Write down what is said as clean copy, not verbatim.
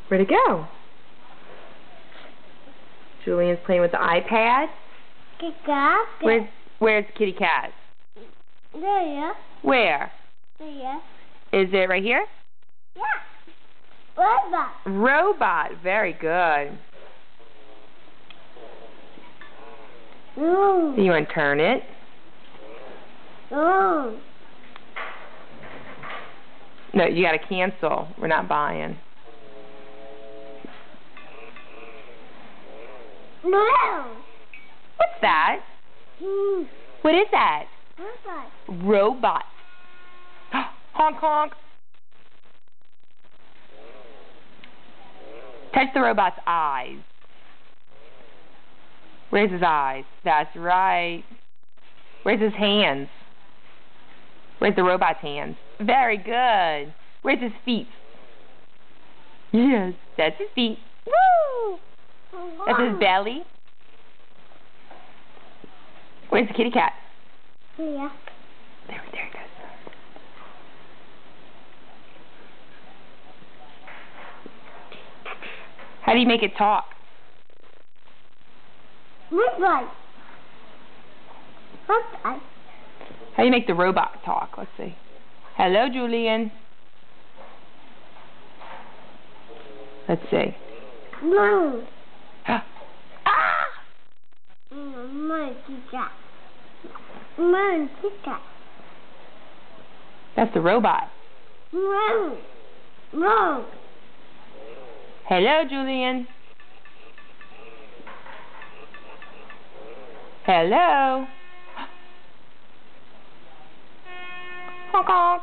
Where'd it go? Julian's playing with the iPad. Where's the kitty cat? There. Where? There. Is it right here? Yeah. Robot. Robot. Very good. Mm. You want to turn it? Mm. No, you got to cancel. We're not buying. No. What's that? Mm. What is that? Robot. Robot. Honk honk. Touch the robot's eyes. Where's his eyes? That's right. Where's his hands? Where's the robot's hands? Very good. Where's his feet? Yes, that's his feet. Woo! That's his belly. Where's the kitty cat? Yeah. There he goes. How do you make it talk? Robot. Robot. How do you make the robot talk? Let's see. Hello, Julian. Let's see. No. Ah! Monkey. That's the robot. No. Hello, Julian. Hello. Honk honk.